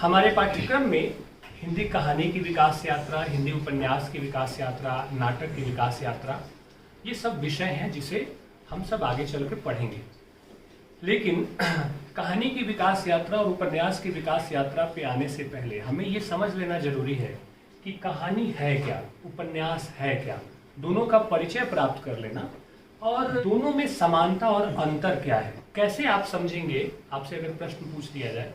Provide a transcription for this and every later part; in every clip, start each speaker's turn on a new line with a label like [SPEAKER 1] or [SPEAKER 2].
[SPEAKER 1] हमारे पाठ्यक्रम में हिंदी कहानी की विकास यात्रा, हिंदी उपन्यास की विकास यात्रा, नाटक की विकास यात्रा, ये सब विषय हैं जिसे हम सब आगे चल के पढ़ेंगे। लेकिन कहानी की विकास यात्रा और उपन्यास की विकास यात्रा पे आने से पहले हमें ये समझ लेना जरूरी है कि कहानी है क्या, उपन्यास है क्या, दोनों का परिचय प्राप्त कर लेना और दोनों में समानता और अंतर क्या है। कैसे आप समझेंगे, आपसे अगर प्रश्न पूछ दिया जाए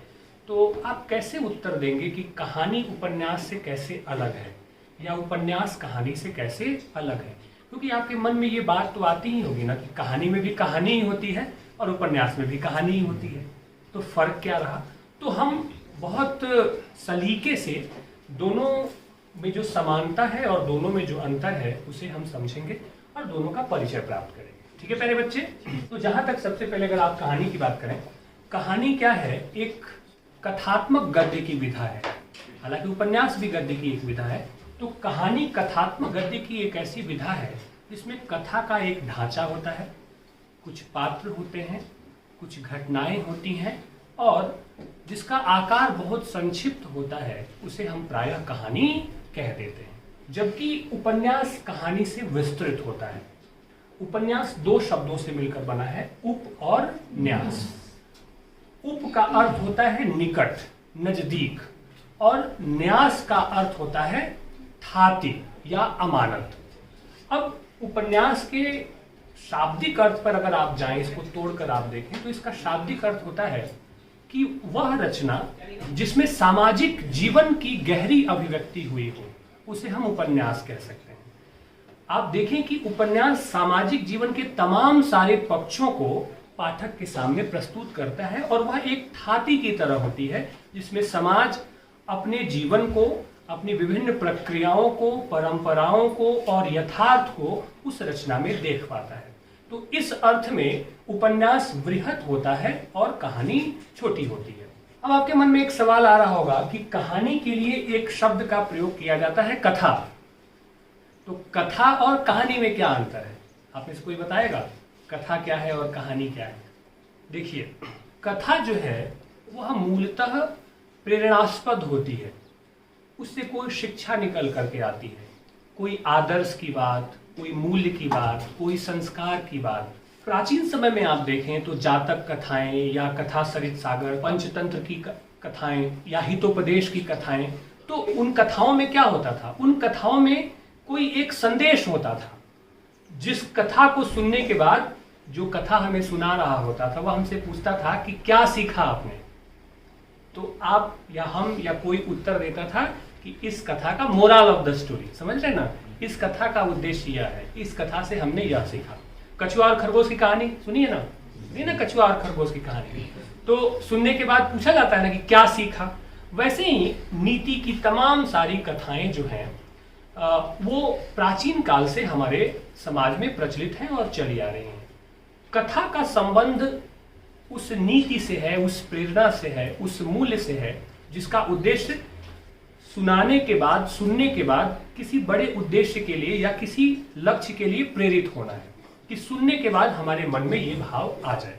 [SPEAKER 1] तो आप कैसे उत्तर देंगे कि कहानी उपन्यास से कैसे अलग है या उपन्यास कहानी से कैसे अलग है। क्योंकि आपके मन में ये बात तो आती ही होगी ना कि कहानी में भी कहानी ही होती है और उपन्यास में भी कहानी ही होती है, तो फर्क क्या रहा। तो हम बहुत सलीके से दोनों में जो समानता है और दोनों में जो अंतर है उसे हम समझेंगे और दोनों का परिचय प्राप्त करेंगे। ठीक है प्यारे बच्चे, तो जहां तक सबसे पहले अगर आप कहानी की बात करें, कहानी क्या है, एक कथात्मक गद्य की विधा है। हालांकि उपन्यास भी गद्य की एक विधा है, तो कहानी कथात्मक गद्य की एक ऐसी विधा है जिसमें कथा का एक ढांचा होता है, कुछ पात्र होते हैं, कुछ घटनाएं होती हैं और जिसका आकार बहुत संक्षिप्त होता है उसे हम प्रायः कहानी कह देते हैं। जबकि उपन्यास कहानी से विस्तृत होता है। उपन्यास दो शब्दों से मिलकर बना है, उप और न्यास। उप का अर्थ होता है निकट, नजदीक, और न्यास का अर्थ होता है थाती या अमानत। अब उपन्यास के शाब्दिक अर्थ पर अगर आप जाएं, इसको तोड़कर आप देखें तो इसका शाब्दिक अर्थ होता है कि वह रचना जिसमें सामाजिक जीवन की गहरी अभिव्यक्ति हुई हो उसे हम उपन्यास कह सकते हैं। आप देखें कि उपन्यास सामाजिक जीवन के तमाम सारे पक्षों को पाठक के सामने प्रस्तुत करता है और वह एक थाती की तरह होती है जिसमें समाज अपने जीवन को, अपनी विभिन्न प्रक्रियाओं को, परंपराओं को और यथार्थ को उस रचना में देख पाता है। तो इस अर्थ में उपन्यास वृहत होता है और कहानी छोटी होती है। अब आपके मन में एक सवाल आ रहा होगा कि कहानी के लिए एक शब्द का प्रयोग किया जाता है, कथा। तो कथा और कहानी में क्या अंतर है, आप इसको कोई बताएगा? कथा क्या है और कहानी क्या है? देखिए, कथा जो है वह मूलतः प्रेरणास्पद होती है, उससे कोई शिक्षा निकल करके आती है, कोई आदर्श की बात, कोई मूल्य की बात, कोई संस्कार की बात। प्राचीन समय में आप देखें तो जातक कथाएं या कथा सरित सागर, पंचतंत्र की कथाएं या हितोपदेश की कथाएं, तो उन कथाओं में क्या होता था? उन कथाओं में कोई एक संदेश होता था। जिस कथा को सुनने के बाद जो कथा हमें सुना रहा होता था वह हमसे पूछता था कि क्या सीखा आपने, तो आप या हम या कोई उत्तर देता था कि इस कथा का मोरल ऑफ द स्टोरी, समझ रहे ना, इस कथा का उद्देश्य यह है, इस कथा से हमने यह सीखा। कछुआ और खरगोश की कहानी सुनिए ना, नहीं ना, कछुआ और खरगोश की कहानी, तो सुनने के बाद पूछा जाता है ना कि क्या सीखा। वैसे ही नीति की तमाम सारी कथाएं जो हैं वो प्राचीन काल से हमारे समाज में प्रचलित हैं और चली आ रही हैं। कथा का संबंध उस नीति से है, उस प्रेरणा से है, उस मूल्य से है जिसका उद्देश्य सुनाने के बाद, सुनने के बाद किसी बड़े उद्देश्य के लिए या किसी लक्ष्य के लिए प्रेरित होना है कि सुनने के बाद हमारे मन में ये भाव आ जाए।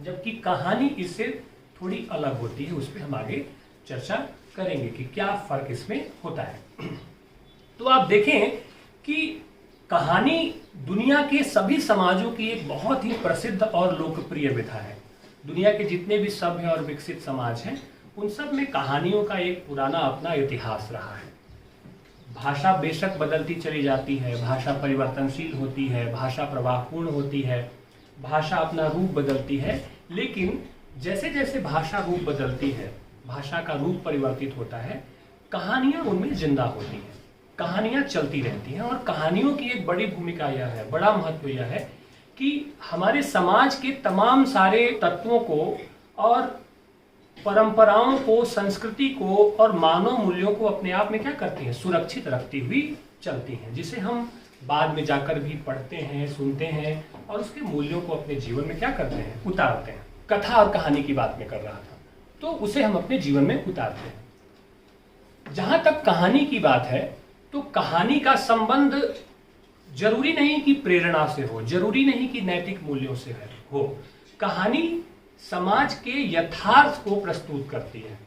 [SPEAKER 1] जबकि कहानी इससे थोड़ी अलग होती है, उस पर हम आगे चर्चा करेंगे कि क्या फर्क इसमें होता है। तो आप देखें कि कहानी दुनिया के सभी समाजों की एक बहुत ही प्रसिद्ध और लोकप्रिय विधा है। दुनिया के जितने भी सभ्य और विकसित समाज हैं उन सब में कहानियों का एक पुराना अपना इतिहास रहा है। भाषा बेशक बदलती चली जाती है, भाषा परिवर्तनशील होती है, भाषा प्रवाहपूर्ण होती है, भाषा अपना रूप बदलती है, लेकिन जैसे जैसे भाषा रूप बदलती है, भाषा का रूप परिवर्तित होता है, कहानियां उनमें जिंदा होती हैं, कहानियां चलती रहती हैं। और कहानियों की एक बड़ी भूमिका यह है, बड़ा महत्व यह है कि हमारे समाज के तमाम सारे तत्वों को और परंपराओं को, संस्कृति को और मानव मूल्यों को अपने आप में क्या करती हैं, सुरक्षित रखती हुई चलती हैं, जिसे हम बाद में जाकर भी पढ़ते हैं, सुनते हैं और उसके मूल्यों को अपने जीवन में क्या करते हैं, उतारते हैं। कथा और कहानी की बात में कर रहा था, तो उसे हम अपने जीवन में उतारते हैं। जहां तक कहानी की बात है तो कहानी का संबंध जरूरी नहीं कि प्रेरणा से हो, जरूरी नहीं कि नैतिक मूल्यों से हो। कहानी समाज के यथार्थ को प्रस्तुत करती है।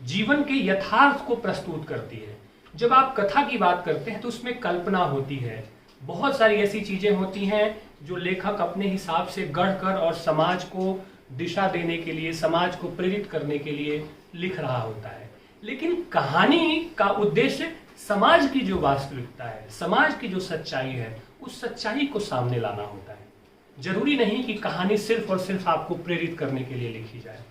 [SPEAKER 1] जीवन के यथार्थ को प्रस्तुत करती है। जब आप कथा की बात करते हैं तो उसमें कल्पना होती है, बहुत सारी ऐसी चीजें होती हैं जो लेखक अपने हिसाब से गढ़कर और समाज को दिशा देने के लिए, समाज को प्रेरित करने के लिए लिख रहा होता है। लेकिन कहानी का उद्देश्य समाज की जो वास्तविकता है, समाज की जो सच्चाई है, उस सच्चाई को सामने लाना होता है। जरूरी नहीं कि कहानी सिर्फ और सिर्फ आपको प्रेरित करने के लिए लिखी जाए।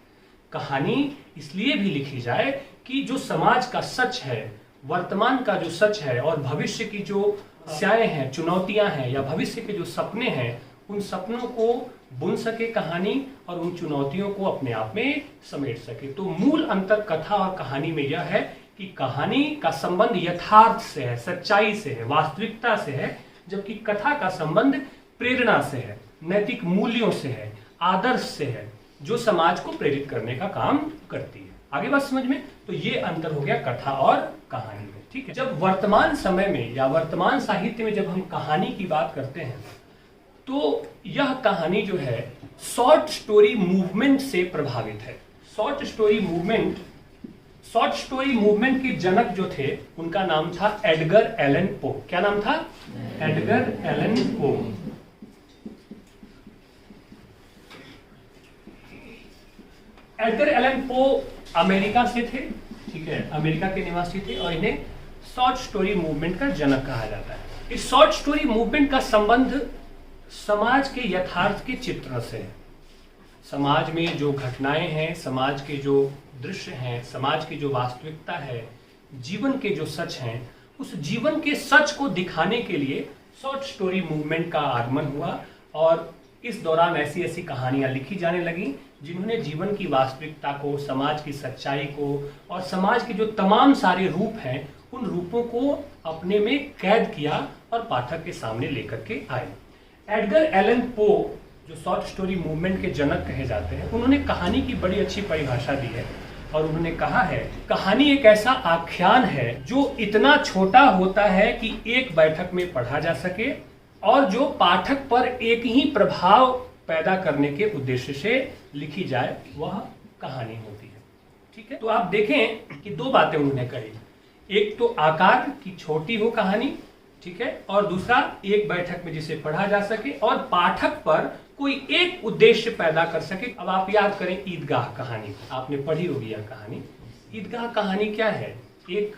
[SPEAKER 1] कहानी इसलिए भी लिखी जाए कि जो समाज का सच है, वर्तमान का जो सच है और भविष्य की जो समस्याएं हैं, चुनौतियां हैं या भविष्य के जो सपने हैं, उन सपनों को बुन सके कहानी और उन चुनौतियों को अपने आप में समेट सके। तो मूल अंतर कथा और कहानी में यह है कि कहानी का संबंध यथार्थ से है, सच्चाई से है, वास्तविकता से है, जबकि कथा का संबंध प्रेरणा से है, नैतिक मूल्यों से है, आदर्श से है, जो समाज को प्रेरित करने का काम करती है। आगे बात समझ में? तो ये अंतर हो गया कथा और कहानी में। ठीक है, जब वर्तमान समय में या वर्तमान साहित्य में जब हम कहानी की बात करते हैं तो यह कहानी जो है शॉर्ट स्टोरी मूवमेंट से प्रभावित है। शॉर्ट स्टोरी मूवमेंट के जनक जो थे उनका नाम था एडगर एलन पो। क्या नाम था? Edgar Allan Poe. Edgar Allan Poe America से थे, ठीक है, अमेरिका के निवासी थे और इन्हें शॉर्ट स्टोरी मूवमेंट का जनक कहा जाता है। इस शॉर्ट स्टोरी मूवमेंट का संबंध समाज के यथार्थ के चित्रण से है। समाज में जो घटनाएं हैं, समाज के जो दृश्य हैं, समाज की जो वास्तविकता है, जीवन के जो सच हैं, उस जीवन के सच को दिखाने के लिए शॉर्ट स्टोरी मूवमेंट का आगमन हुआ और इस दौरान ऐसी ऐसी कहानियां लिखी जाने लगी जिन्होंने जीवन की वास्तविकता को, समाज की सच्चाई को और समाज के जो तमाम सारे रूप हैं उन रूपों को अपने में कैद किया और पाठक के सामने लेकर के आए। एडगर एलन पो जो शॉर्ट स्टोरी मूवमेंट के जनक कहे जाते हैं, उन्होंने कहानी की बड़ी अच्छी परिभाषा दी है और उन्होंने कहा है कहानी एक ऐसा आख्यान है जो इतना छोटा होता है कि एक बैठक में पढ़ा जा सके और जो पाठक पर एक ही प्रभाव पैदा करने के उद्देश्य से लिखी जाए, वह कहानी होती है। ठीक है, तो आप देखें कि दो बातें उन्होंने कही, एक तो आकार की छोटी हो कहानी, ठीक है, और दूसरा एक बैठक में जिसे पढ़ा जा सके और पाठक पर कोई एक उद्देश्य पैदा कर सके। अब आप याद करें ईदगाह कहानी, आपने पढ़ी होगी यह कहानी। ईदगाह कहानी क्या है? एक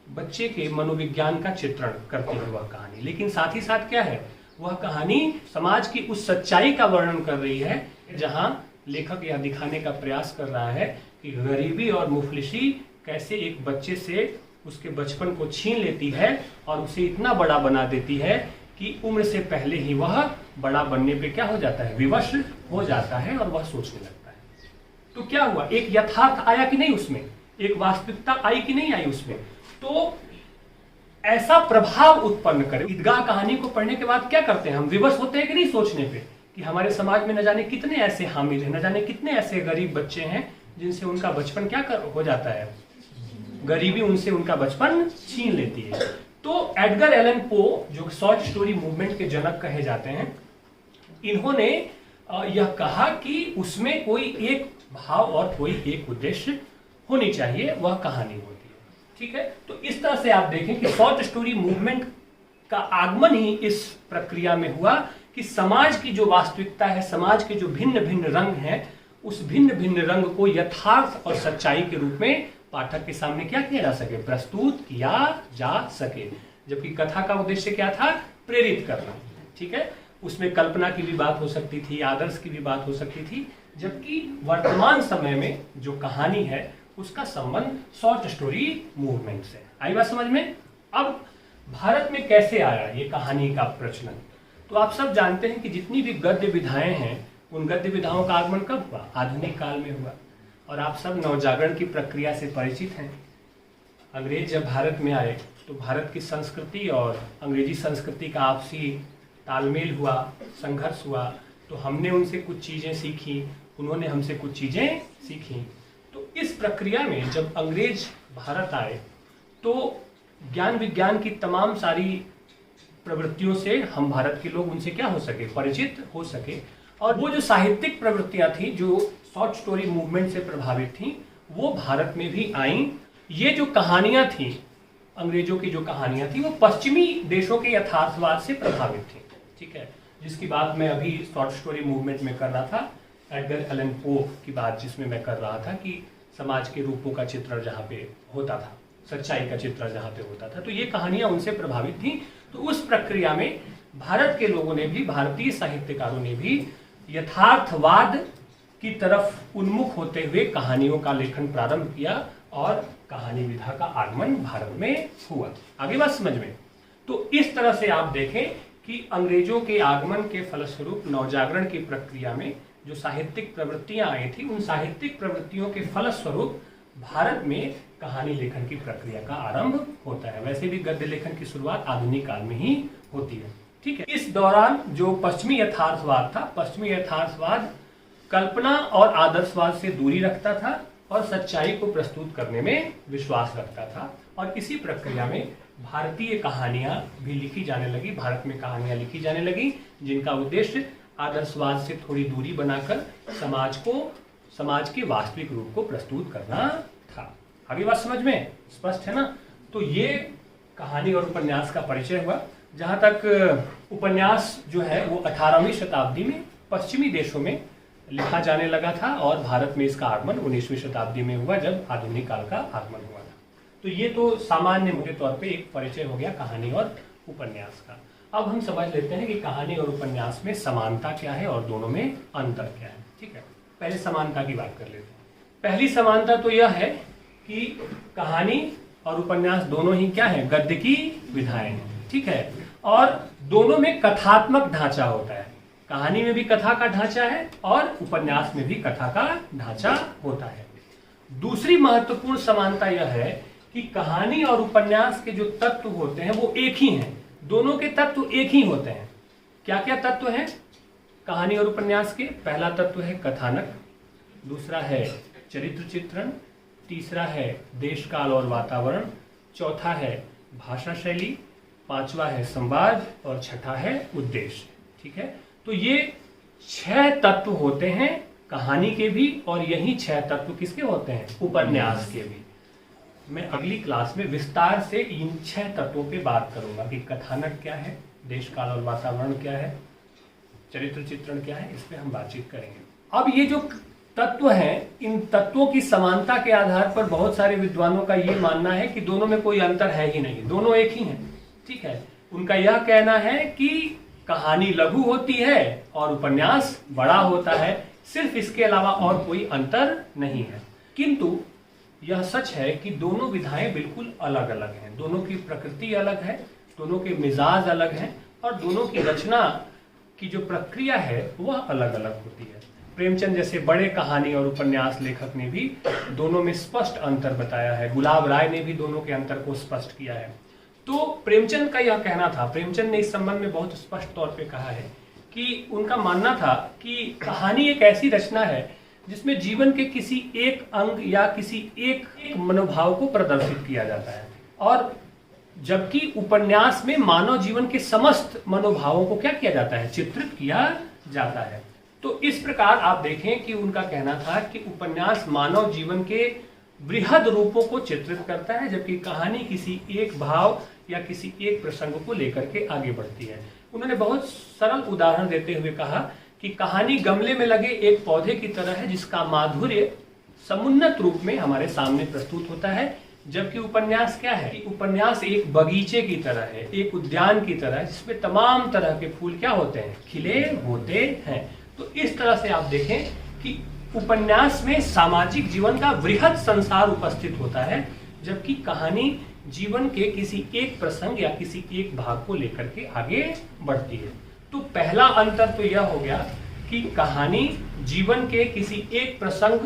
[SPEAKER 1] बच्चे के मनोविज्ञान का चित्रण करती है वह कहानी, लेकिन साथ ही साथ क्या है, वह कहानी समाज की उस सच्चाई का वर्णन कर रही है जहां लेखक यह दिखाने का प्रयास कर रहा है कि गरीबी और मुफलिसी कैसे एक बच्चे से उसके बचपन को छीन लेती है और उसे इतना बड़ा बना देती है कि उम्र से पहले ही वह बड़ा बनने पे क्या हो जाता है, विवश हो जाता है और वह सोचने लगता है। तो क्या हुआ, एक यथार्थ आया कि नहीं उसमें, एक वास्तविकता आई कि नहीं आई उसमें। तो ऐसा प्रभाव उत्पन्न करे। ईदगाह कहानी को पढ़ने के बाद क्या करते हैं हम, विवश होते हैं कि नहीं सोचने पे कि हमारे समाज में न जाने कितने ऐसे हामिल हैं, न जाने कितने ऐसे गरीब बच्चे हैं जिनसे उनका बचपन क्या हो जाता है, गरीबी उनसे उनका बचपन छीन लेती है। तो एडगर एलन पो जो शॉर्ट स्टोरी मूवमेंट के जनक कहे जाते हैं, इन्होंने यह कहा कि उसमें कोई एक भाव और कोई एक उद्देश्य होनी चाहिए, वह कहानी होती है। ठीक है, तो इस तरह से आप देखें कि शॉर्ट स्टोरी मूवमेंट का आगमन ही इस प्रक्रिया में हुआ कि समाज की जो वास्तविकता है, समाज के जो भिन्न भिन्न रंग हैं, उस भिन्न भिन्न रंग को यथार्थ और सच्चाई के रूप में पाठक के सामने क्या किया जा सके, प्रस्तुत किया जा सके। जबकि कथा का उद्देश्य क्या था, प्रेरित करना। ठीक है, उसमें कल्पना की भी बात हो सकती थी, आदर्श की भी बात हो सकती थी, जबकि वर्तमान समय में जो कहानी है उसका संबंध शॉर्ट स्टोरी मूवमेंट से। आई बात समझ में? अब भारत में कैसे आया ये कहानी का प्रचलन? तो आप सब जानते हैं कि जितनी भी गद्य विधाएं हैं, उन गद्य विधाओं का आगमन कब हुआ, आधुनिक काल में हुआ। और आप सब नवजागरण की प्रक्रिया से परिचित हैं। अंग्रेज जब भारत में आए तो भारत की संस्कृति और अंग्रेजी संस्कृति का आपसी तालमेल हुआ, संघर्ष हुआ, तो हमने उनसे कुछ चीज़ें सीखी, उन्होंने हमसे कुछ चीज़ें सीखी। तो इस प्रक्रिया में जब अंग्रेज भारत आए तो ज्ञान विज्ञान की तमाम सारी प्रवृत्तियों से हम भारत के लोग उनसे क्या हो सके, परिचित हो सके। और वो जो साहित्यिक प्रवृत्तियां थी जो शॉर्ट स्टोरी मूवमेंट से प्रभावित थी, वो भारत में भी आई। ये जो कहानियां थी, अंग्रेजों की जो कहानियां थी, वो पश्चिमी देशों के यथार्थवाद से प्रभावित थी। ठीक है, जिसकी बात मैं अभी शॉर्ट स्टोरी मूवमेंट में कर रहा था, एडगर एलन पो की बात, जिसमें मैं कर रहा था कि समाज के रूपों का चित्रण जहाँ पे होता था, सच्चाई का चित्रण जहाँ पे होता था, तो ये कहानियां उनसे प्रभावित थी। तो उस प्रक्रिया में भारत के लोगों ने भी, भारतीय साहित्यकारों ने भी यथार्थवाद की तरफ उन्मुख होते हुए कहानियों का लेखन प्रारंभ किया और कहानी विधा का आगमन भारत में हुआ। आगे बात समझ में? तो इस तरह से आप देखें कि अंग्रेजों के आगमन के फलस्वरूप नवजागरण की प्रक्रिया में जो साहित्यिक प्रवृत्तियां आई थी, उन साहित्यिक प्रवृत्तियों के फलस्वरूप भारत में कहानी लेखन की प्रक्रिया का आरंभ होता है। वैसे भी गद्य लेखन की शुरुआत आधुनिक काल में ही होती है। ठीक है, इस दौरान जो पश्चिमी यथार्थवाद था, पश्चिमी यथार्थवाद कल्पना और आदर्शवाद से दूरी रखता था और सच्चाई को प्रस्तुत करने में विश्वास रखता था। और इसी प्रक्रिया में भारतीय कहानियां भी लिखी जाने लगी, भारत में कहानियां लिखी जाने लगी, जिनका उद्देश्य आदर्शवाद से थोड़ी दूरी बनाकर समाज के वास्तविक रूप को प्रस्तुत करना था। आगे बात समझ में स्पष्ट है ना? तो ये कहानी और उपन्यास का परिचय हुआ। जहां तक उपन्यास जो है वो 18वीं शताब्दी में पश्चिमी देशों में लिखा जाने लगा था और भारत में इसका आगमन 19वीं शताब्दी में हुआ, जब आधुनिक काल का आगमन हुआ था। तो ये तो सामान्य मोटे तौर पे एक परिचय हो गया कहानी और उपन्यास का। अब हम समझ लेते हैं कि कहानी और उपन्यास में समानता क्या है और दोनों में अंतर क्या है। ठीक है, पहले समानता की बात कर लेते हैं। पहली समानता तो यह है कि कहानी और उपन्यास दोनों ही क्या है? गद्य की विधाएं हैं। ठीक है, और दोनों में कथात्मक ढांचा होता है। कहानी में भी कथा का ढांचा है और उपन्यास में भी कथा का ढांचा होता है। दूसरी महत्वपूर्ण समानता यह है कि कहानी और उपन्यास के जो तत्व होते हैं वो एक ही हैं। दोनों के तत्व एक ही होते हैं। क्या क्या तत्व हैं कहानी और उपन्यास के? पहला तत्व है कथानक, दूसरा है चरित्र चित्रण, तीसरा है देश काल और वातावरण, चौथा है भाषा शैली, पांचवा है संवाद और छठा है उद्देश्य। ठीक है, तो ये 6 तत्व होते हैं कहानी के भी, और यही 6 तत्व किसके होते हैं? उपन्यास के भी। मैं अगली क्लास में विस्तार से इन 6 तत्वों पे बात करूंगा कि कथानक क्या है, देश काल और वातावरण क्या है, चरित्र चित्रण क्या है, इस पे हम बातचीत करेंगे। अब ये जो तत्व हैं, इन तत्वों की समानता के आधार पर बहुत सारे विद्वानों का ये मानना है कि दोनों में कोई अंतर है ही नहीं, दोनों एक ही हैं। ठीक है, उनका यह कहना है कि कहानी लघु होती है और उपन्यास बड़ा होता है, सिर्फ इसके अलावा और कोई अंतर नहीं है। किंतु यह सच है कि दोनों विधाएं बिल्कुल अलग अलग हैं, दोनों की प्रकृति अलग है, दोनों के मिजाज अलग हैं और दोनों की रचना की जो प्रक्रिया है वह अलग अलग होती है। प्रेमचंद जैसे बड़े कहानी और उपन्यास लेखक ने भी दोनों में स्पष्ट अंतर बताया है। गुलाब राय ने भी दोनों के अंतर को स्पष्ट किया है। तो प्रेमचंद का यह कहना था, प्रेमचंद ने इस संबंध में बहुत स्पष्ट तौर पे कहा है कि उनका मानना था कि कहानी एक ऐसी रचना है जिसमें जीवन के किसी एक अंग या किसी एक मनोभाव को प्रदर्शित किया जाता है, और जबकि उपन्यास में मानव जीवन के समस्त मनोभावों को क्या किया जाता है? चित्रित किया जाता है। तो इस प्रकार आप देखें कि उनका कहना था कि उपन्यास मानव जीवन के बृहद रूपों को चित्रित करता है, जबकि कहानी किसी एक भाव या किसी एक प्रसंग को लेकर के आगे बढ़ती है। उन्होंने बहुत सरल उदाहरण देते हुए कहा कि कहानी गमले में लगे एक पौधे की तरह है जिसका माधुर्य समुन्नत रूप में हमारे सामने प्रस्तुत होता है, जबकि उपन्यास क्या है? उपन्यास एक बगीचे की तरह है, एक उद्यान की तरह है, जिसमें तमाम तरह के फूल क्या होते हैं? खिले होते हैं। तो इस तरह से आप देखें कि उपन्यास में सामाजिक जीवन का वृहद संसार उपस्थित होता है, जबकि कहानी जीवन के किसी एक प्रसंग या किसी एक भाग को लेकर के आगे बढ़ती है। तो पहला अंतर तो यह हो गया कि कहानी जीवन के किसी एक प्रसंग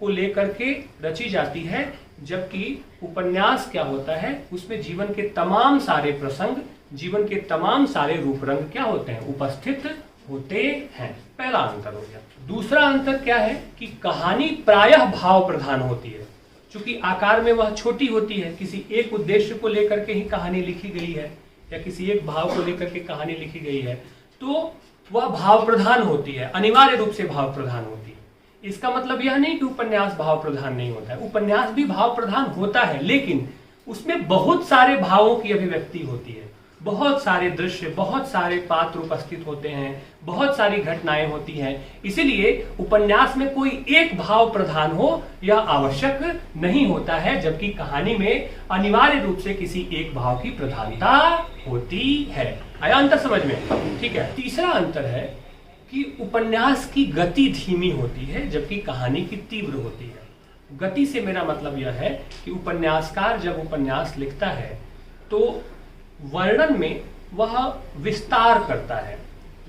[SPEAKER 1] को लेकर के रची जाती है, जबकि उपन्यास क्या होता है? उसमें जीवन के तमाम सारे प्रसंग, जीवन के तमाम सारे रूप रंग क्या होते हैं? उपस्थित होते हैं। पहला अंतर हो गया। दूसरा अंतर क्या है कि कहानी प्रायः भाव प्रधान होती है। चूंकि आकार में वह छोटी होती है, किसी एक उद्देश्य को लेकर के ही कहानी लिखी गई है या किसी एक भाव को लेकर के कहानी लिखी गई है, तो वह भाव प्रधान होती है, अनिवार्य रूप से भाव प्रधान होती है। इसका मतलब यह नहीं कि उपन्यास भाव प्रधान नहीं होता है, उपन्यास भी भाव प्रधान होता है, लेकिन उसमें बहुत सारे भावों की अभिव्यक्ति होती है, बहुत सारे दृश्य, बहुत सारे पात्र उपस्थित होते हैं, बहुत सारी घटनाएं होती हैं। इसीलिए उपन्यास में कोई एक भाव प्रधान हो यह आवश्यक नहीं होता है, जबकि कहानी में अनिवार्य रूप से किसी एक भाव की प्रधानता होती है। आया अंतर समझ में? ठीक है। तीसरा अंतर है कि उपन्यास की गति धीमी होती है जबकि कहानी की तीव्र होती है। गति से मेरा मतलब यह है कि उपन्यासकार जब उपन्यास लिखता है तो वर्णन में वह विस्तार करता है,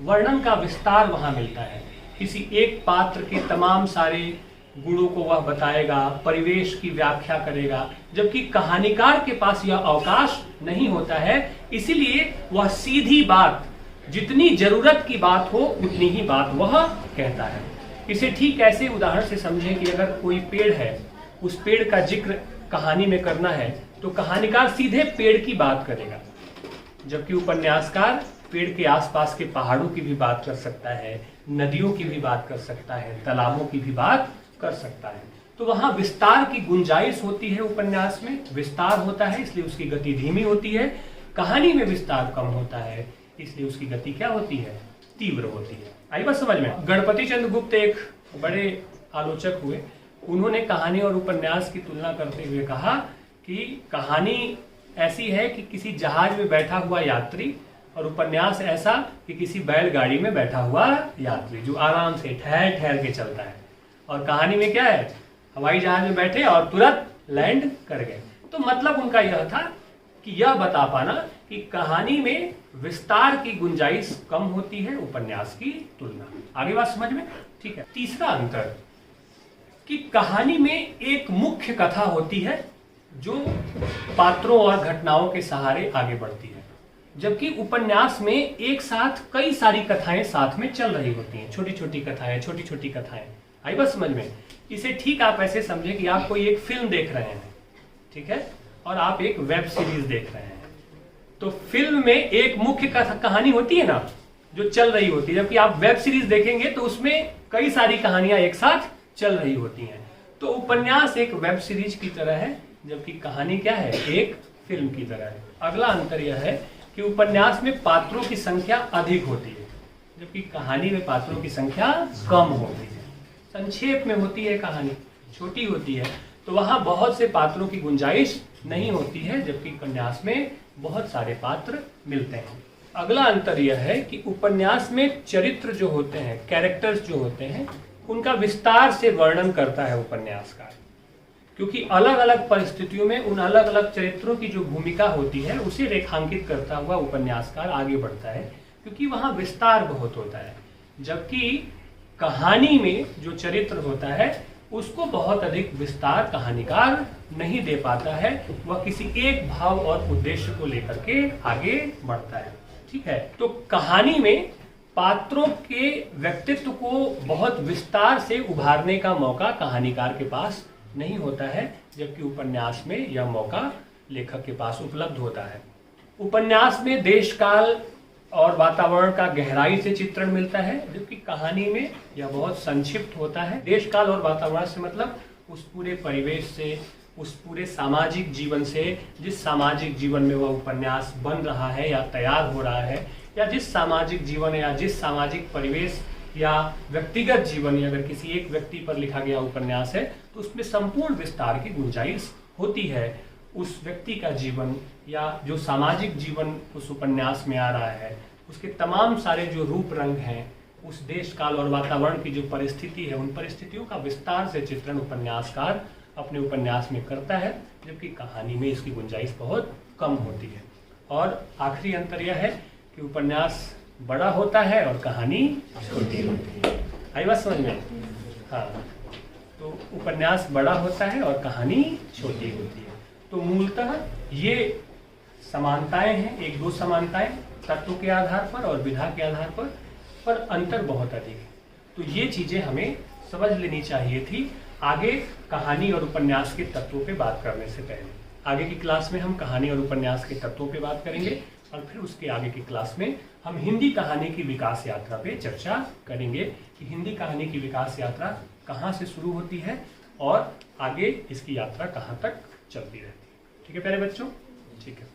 [SPEAKER 1] वर्णन का विस्तार वहां मिलता है, किसी एक पात्र के तमाम सारे गुणों को वह बताएगा, परिवेश की व्याख्या करेगा, जबकि कहानीकार के पास यह अवकाश नहीं होता है। इसीलिए वह सीधी बात, जितनी जरूरत की बात हो उतनी ही बात वह कहता है। इसे ठीक ऐसे उदाहरण से समझें कि अगर कोई पेड़ है, उस पेड़ का जिक्र कहानी में करना है तो कहानीकार सीधे पेड़ की बात करेगा, जबकि उपन्यासकार पेड़ के आसपास के पहाड़ों की भी बात कर सकता है, नदियों की भी बात कर सकता है, तालाबों की भी बात कर सकता है। तो वहां विस्तार की गुंजाइश होती है, उपन्यास में विस्तार होता है, इसलिए उसकी गति धीमी होती है। कहानी में विस्तार कम होता है, इसलिए उसकी गति क्या होती है? तीव्र होती है। आई बात समझ में? गणपति चंद्र गुप्त एक बड़े आलोचक हुए, उन्होंने कहानी और उपन्यास की तुलना करते हुए कहा कि कहानी ऐसी है कि किसी जहाज में बैठा हुआ यात्री, और उपन्यास ऐसा कि किसी बैलगाड़ी में बैठा हुआ यात्री जो आराम से ठहर ठहर के चलता है। और कहानी में क्या है? हवाई जहाज में बैठे और तुरंत लैंड कर गए। तो मतलब उनका यह था कि यह बता पाना कि कहानी में विस्तार की गुंजाइश कम होती है उपन्यास की तुलना। आगे बात समझ में? ठीक है। तीसरा अंतर कि कहानी में एक मुख्य कथा होती है जो पात्रों और घटनाओं के सहारे आगे बढ़ती है, जबकि उपन्यास में एक साथ कई सारी कथाएं साथ में चल रही होती हैं, छोटी छोटी कथाएं, छोटी छोटी कथाएं। आई बात समझ में? इसे ठीक आप ऐसे समझें कि आप कोई एक फिल्म देख रहे हैं, ठीक है, और आप एक वेब सीरीज देख रहे हैं। तो फिल्म में एक मुख्य कहानी होती है ना, जो चल रही होती है, जबकि आप वेब सीरीज देखेंगे तो उसमें कई सारी कहानियां एक साथ चल रही होती हैं। तो उपन्यास एक वेब सीरीज की तरह है, जबकि कहानी क्या है? एक फिल्म की तरह है। अगला अंतर यह है कि उपन्यास में पात्रों की संख्या अधिक होती है, जबकि कहानी में पात्रों की संख्या कम होती है। संक्षेप में होती है कहानी, छोटी होती है, तो वहां बहुत से पात्रों की गुंजाइश नहीं होती है, जबकि उपन्यास में बहुत सारे पात्र मिलते हैं। अगला अंतर यह है कि उपन्यास में चरित्र जो होते हैं, कैरेक्टर्स जो होते हैं, उनका विस्तार से वर्णन करता है उपन्यासकार, क्योंकि अलग अलग परिस्थितियों में उन अलग अलग चरित्रों की जो भूमिका होती है उसे रेखांकित करता हुआ उपन्यासकार आगे बढ़ता है, क्योंकि वहां विस्तार बहुत होता है। जबकि कहानी में जो चरित्र होता है उसको बहुत अधिक विस्तार कहानीकार नहीं दे पाता है, वह किसी एक भाव और उद्देश्य को लेकर के आगे बढ़ता है। ठीक है। तो कहानी में पात्रों के व्यक्तित्व को बहुत विस्तार से उभारने का मौका कहानीकार के पास नहीं होता है, जबकि उपन्यास में यह मौका लेखक के पास उपलब्ध होता है। उपन्यास में देश काल और वातावरण का गहराई से चित्रण मिलता है, जबकि कहानी में यह बहुत संक्षिप्त होता है। देश काल और वातावरण से मतलब उस पूरे परिवेश से, उस पूरे सामाजिक जीवन से, जिस सामाजिक जीवन में वह उपन्यास बन रहा है या तैयार हो रहा है, या जिस सामाजिक जीवन या जिस सामाजिक परिवेश या व्यक्तिगत जीवन या अगर किसी एक व्यक्ति पर लिखा गया उपन्यास है तो उसमें संपूर्ण विस्तार की गुंजाइश होती है। उस व्यक्ति का जीवन या जो सामाजिक जीवन उस उपन्यास में आ रहा है, उसके तमाम सारे जो रूप रंग हैं, उस देश काल और वातावरण की जो परिस्थिति है, उन परिस्थितियों का विस्तार से चित्रण उपन्यासकार अपने उपन्यास में करता है, जबकि कहानी में इसकी गुंजाइश बहुत कम होती है। और आखिरी अंतर यह है कि उपन्यास बड़ा होता है और कहानी छोटी होती है। आई बात समझ में? हाँ, तो उपन्यास बड़ा होता है और कहानी छोटी होती है। तो मूलतः ये समानताएं हैं, एक दो समानताएं तत्व के आधार पर और विधा के आधार पर अंतर बहुत अधिक है। तो ये चीजें हमें समझ लेनी चाहिए थी आगे कहानी और उपन्यास के तत्वों पे बात करने से पहले। आगे की क्लास में हम कहानी और उपन्यास के तत्वों पे बात करेंगे और फिर उसके आगे की क्लास में हम हिंदी कहानी की विकास यात्रा पे चर्चा करेंगे कि हिंदी कहानी की विकास यात्रा कहाँ से शुरू होती है और आगे इसकी यात्रा कहाँ तक चलती रहती है। ठीक है प्यारे बच्चों, ठीक है।